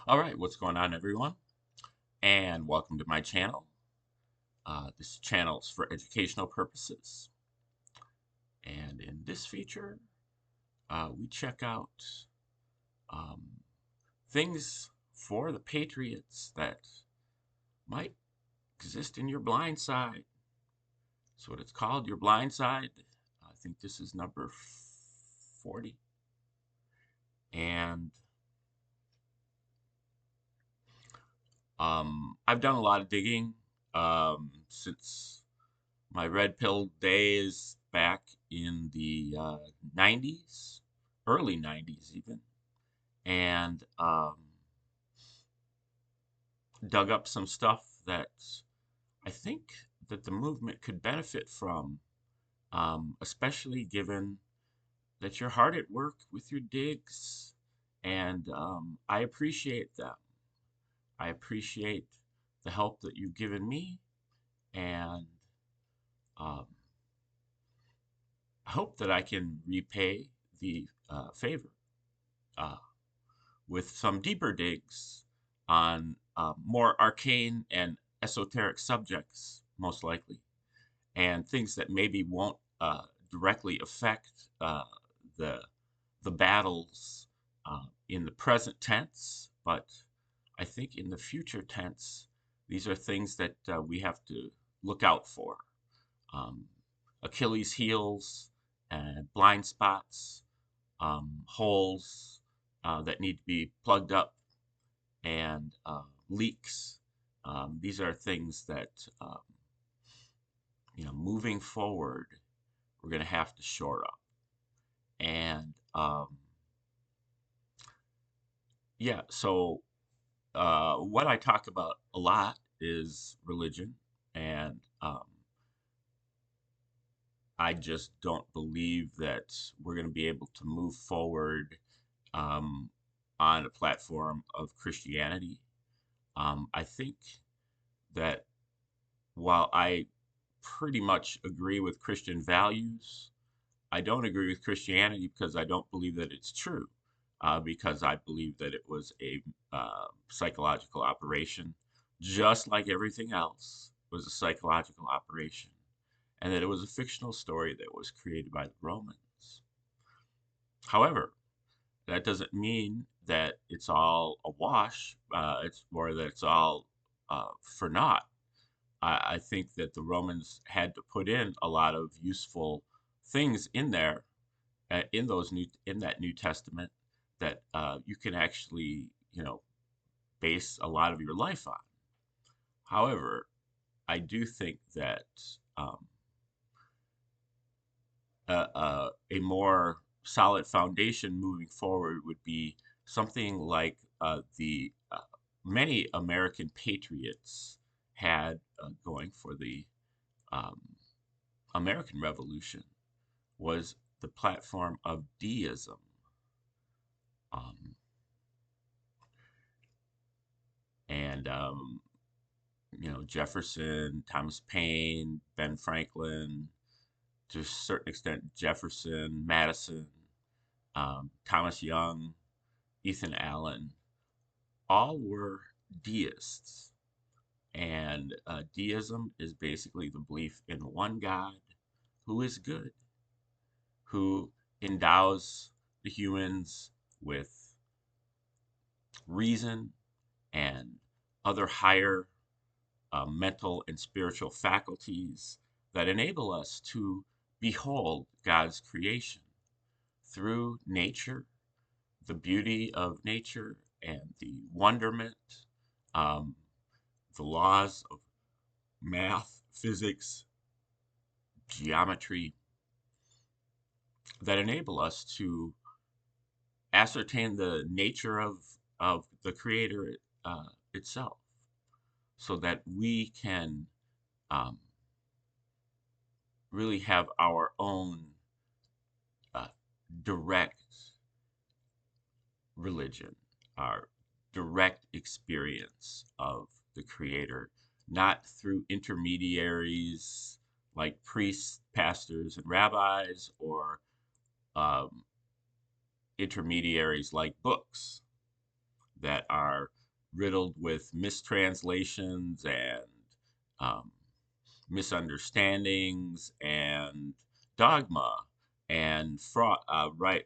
All right, what's going on, everyone? And welcome to my channel. This channel is for educational purposes. And in this feature, we check out um, things for the patriots that might exist in your blind side. That's what it's called, your blind side. I think this is number 40. And I've done a lot of digging since my red pill days back in the 90s, early 90s even, and dug up some stuff that I think that the movement could benefit from, especially given that you're hard at work with your digs, and I appreciate them. I appreciate the help that you've given me, and um, I hope that I can repay the favor uh, with some deeper digs on more arcane and esoteric subjects, most likely, and things that maybe won't directly affect the the battles in the present tense, but I think in the future tense, these are things that we have to look out for. Um, Achilles heels and blind spots, holes that need to be plugged up, and leaks. These are things that, moving forward, we're going to have to shore up. And yeah, so what I talk about a lot is religion, and I just don't believe that we're going to be able to move forward um, on a platform of Christianity. I think that while I pretty much agree with Christian values, I don't agree with Christianity because I don't believe that it's true. Because I believe that it was a psychological operation, just like everything else was a psychological operation, and that it was a fictional story that was created by the Romans. However, that doesn't mean that it's all a wash. It's more that it's all for naught. I think that the Romans had to put in a lot of useful things in there, in that New Testament, that you can actually base a lot of your life on. However, I do think that um, a more solid foundation moving forward would be something like the many American patriots had going for the um, American Revolution was the platform of deism. Um, and Jefferson, Thomas Paine, Ben Franklin, to a certain extent Jefferson, Madison, Thomas Young, Ethan Allen, all were deists. And deism is basically the belief in one God who is good, who endows the humans with reason and other higher mental and spiritual faculties that enable us to behold God's creation through nature, the beauty of nature, and the wonderment, um, the laws of math, physics, geometry that enable us to ascertain the nature of the Creator itself, so that we can um, really have our own uh, direct religion, our direct experience of the Creator, not through intermediaries like priests, pastors, and rabbis, or um, intermediaries like books that are riddled with mistranslations and um, misunderstandings and dogma and fraud, right,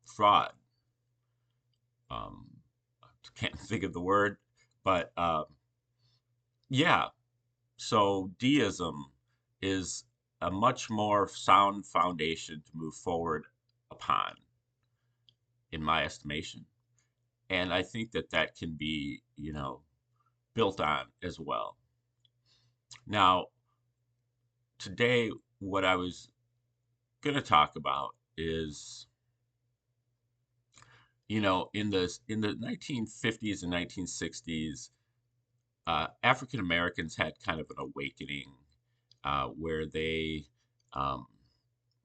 fraud. Um, can't think of the word, but yeah. So deism is a much more sound foundation to move forward upon, in my estimation. And I think that that can be, built on as well. Now, today, what I was going to talk about is, in the 1950s and 1960s, African Americans had kind of an awakening where they um,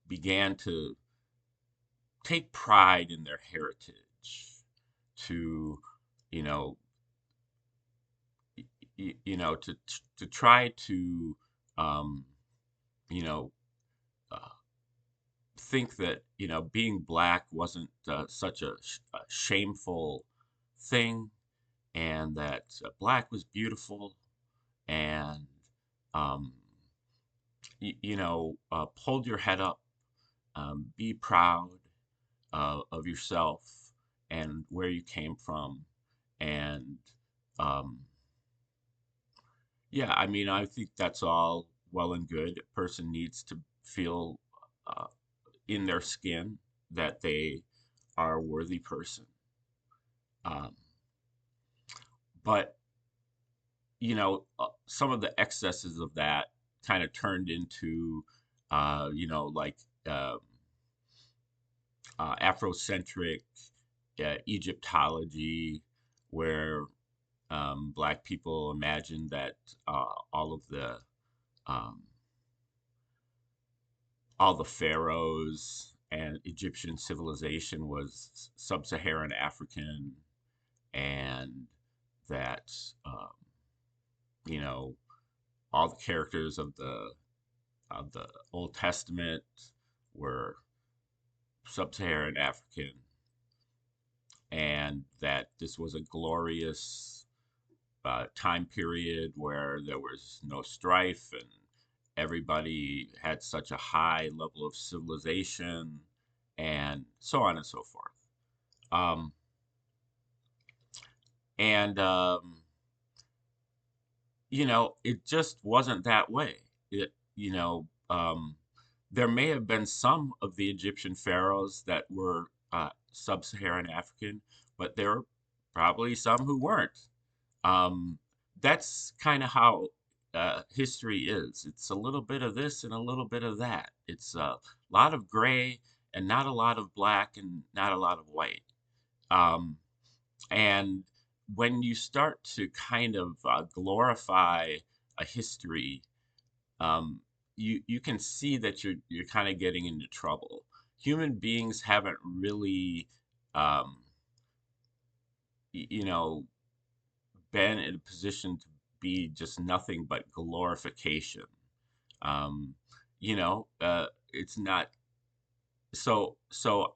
began to take pride in their heritage, to, you know, to try to, um, you know, uh, think that, being black wasn't such a shameful thing, and that black was beautiful, and, um, hold your head up, be proud of yourself and where you came from. And um, yeah, I mean, I think that's all well and good. A person needs to feel uh, in their skin that they are a worthy person. Um, but, some of the excesses of that kind of turned into, like um, Afrocentric Egyptology, where Black people imagined that all of um, all the pharaohs and Egyptian civilization was sub-Saharan African, and that you know all the characters of the Old Testament were sub-Saharan African, and that this was a glorious time period where there was no strife and everybody had such a high level of civilization, and so on and so forth. Um, and it just wasn't that way. It, there may have been some of the Egyptian pharaohs that were sub-Saharan African, but there were probably some who weren't. Um, that's kind of how history is. It's a little bit of this and a little bit of that. It's a lot of gray and not a lot of black and not a lot of white. Um, and when you start to kind of glorify a history, um, you can see that you're kind of getting into trouble. Human beings haven't really, um, y- you know, been in a position to be just nothing but glorification. Um, it's not so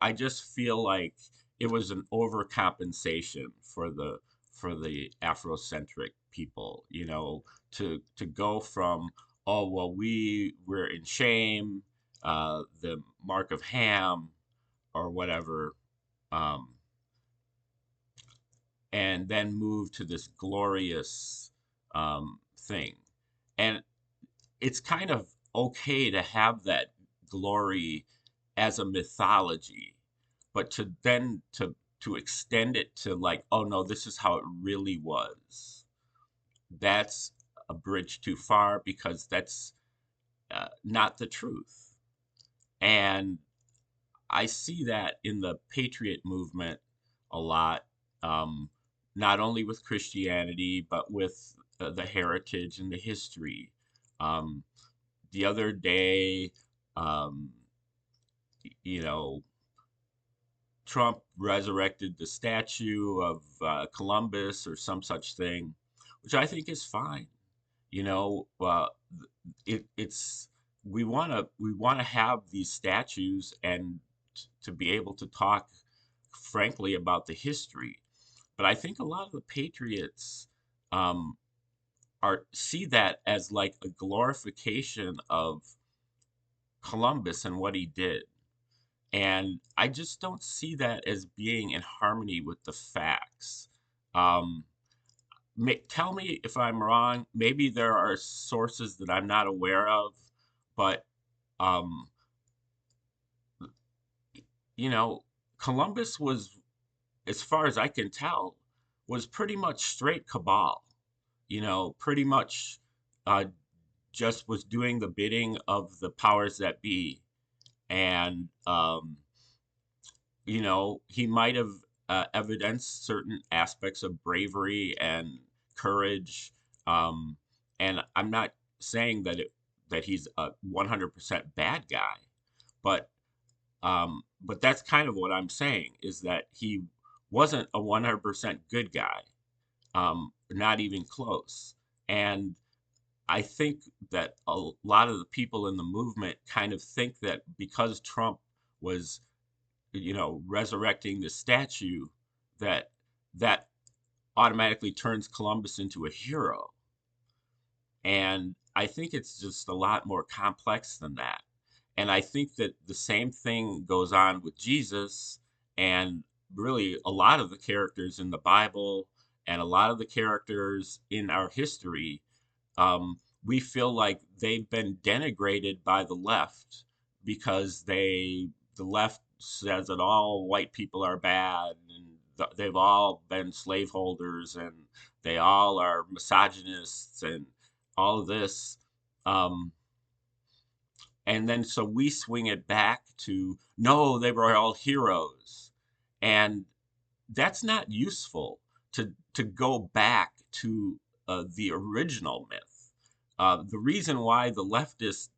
I just feel like it was an overcompensation for the Afrocentric people, to go from, oh well, we were in shame, the mark of Ham or whatever, um, and then move to this glorious thing. And it's kind of okay to have that glory as a mythology, but to extend it to, like, oh no, this is how it really was. That's a bridge too far, because that's not the truth. And I see that in the patriot movement a lot, um, not only with Christianity, but with the heritage and the history. Um, the other day, um, you know, Trump resurrected the statue of Columbus or some such thing, which I think is fine. You know, it's we want to have these statues and to be able to talk frankly, about the history. But I think a lot of the patriots um, are see that as like a glorification of Columbus and what he did. And I just don't see that as being in harmony with the facts. Um, Tell me if I'm wrong. Maybe there are sources that I'm not aware of, but um, you know, Columbus was, as far as I can tell, was pretty much straight cabal. Pretty much uh, just was doing the bidding of the powers that be, and he might have evidenced certain aspects of bravery and courage. Um, and I'm not saying that he's a 100% bad guy, but but that's kind of what I'm saying is that he wasn't a 100% good guy, not even close. And I think that a lot of the people in the movement kind of think that because Trump was resurrecting the statue, that that automatically turns Columbus into a hero. And I think it's just a lot more complex than that. And I think that the same thing goes on with Jesus and really a lot of the characters in the Bible and a lot of the characters in our history. We feel like they've been denigrated by the left because the left says that all white people are bad and they've all been slaveholders and they all are misogynists and all of this. Um, and then so we swing it back to no, they were all heroes. And that's not useful to go back to the original myth. The reason why the leftists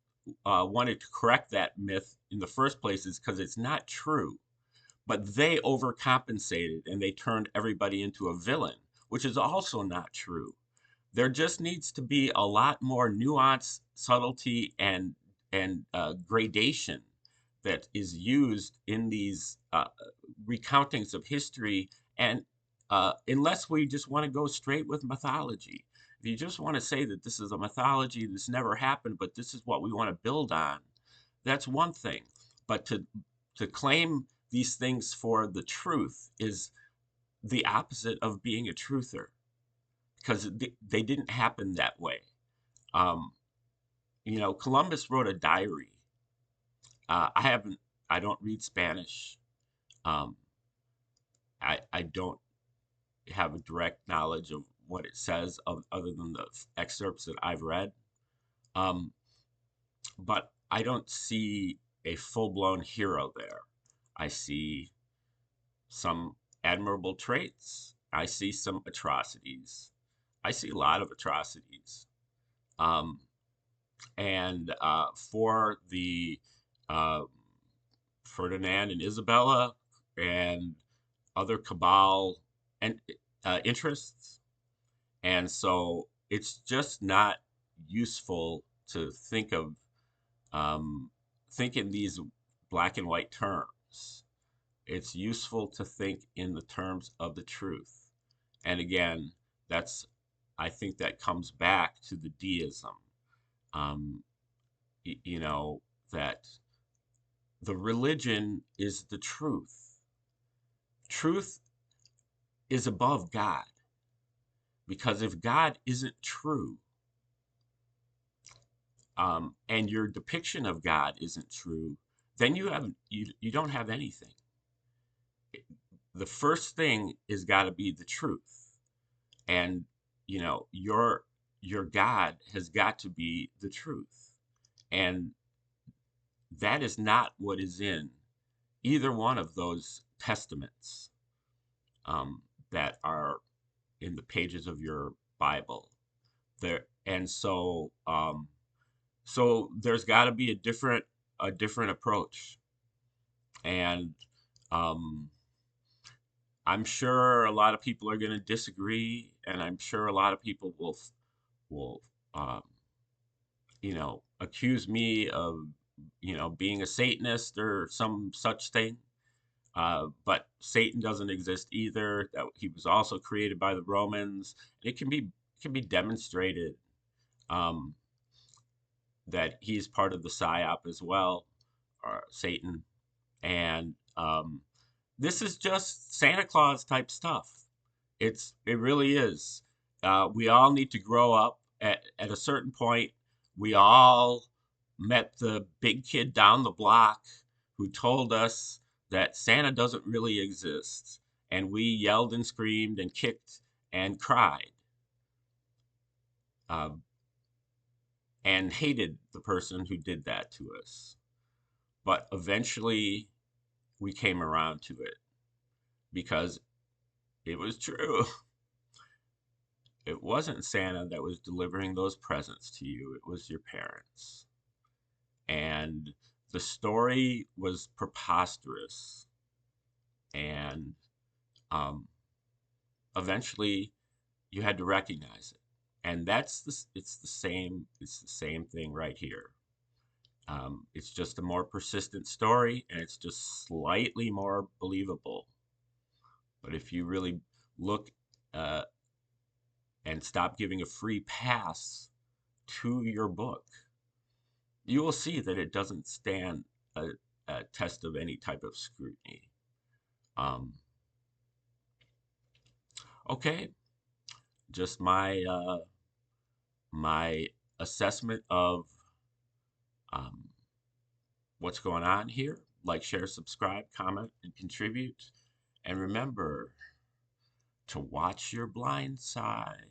wanted to correct that myth in the first place is because it's not true. But they overcompensated and they turned everybody into a villain, which is also not true. There just needs to be a lot more nuance, subtlety, and gradation that is used in these recountings of history. And unless we just want to go straight with mythology, if you just want to say that this is a mythology, this never happened, but this is what we want to build on, that's one thing. But to claim these things for the truth is the opposite of being a truther because they didn't happen that way. Um, Columbus wrote a diary. I haven't, I don't read Spanish. Um, I don't have a direct knowledge of what it says other than the excerpts that I've read. Um, but I don't see a full-blown hero there. I see some admirable traits. I see some atrocities. I see a lot of atrocities. Um, and for the uh, Ferdinand and Isabella and other cabal and interests. And so it's just not useful to think in these black and white terms. It's useful to think in the terms of the truth. And again, that's I think that comes back to the deism. Um, that the religion is the truth. Truth is above God. Because if God isn't true, and your depiction of God isn't true, then you don't have anything. The first thing is got to be the truth, and your God has got to be the truth, and that is not what is in either one of those testaments that are in the pages of your Bible. There and so there's got to be a different approach, and um, I'm sure a lot of people are going to disagree, and I'm sure a lot of people will accuse me of being a Satanist or some such thing. But Satan doesn't exist either. That he was also created by the Romans. It can be demonstrated um, that he's part of the psyop as well, or Satan. And this is just Santa Claus type stuff. It really is. We all need to grow up. At a certain point, we all met the big kid down the block who told us that Santa doesn't really exist, and we yelled and screamed and kicked and cried, uh, and hated the person who did that to us. But eventually, we came around to it because it was true. It wasn't Santa that was delivering those presents to you, it was your parents. And the story was preposterous. And um, eventually you had to recognize it. And it's the same thing right here. It's just a more persistent story and it's just slightly more believable. But if you really look uh, and stop giving a free pass to your book, you will see that it doesn't stand a test of any type of scrutiny. Um, okay, just my assessment of um, what's going on here. Like, share, subscribe, comment, and contribute. And remember to watch your blind side.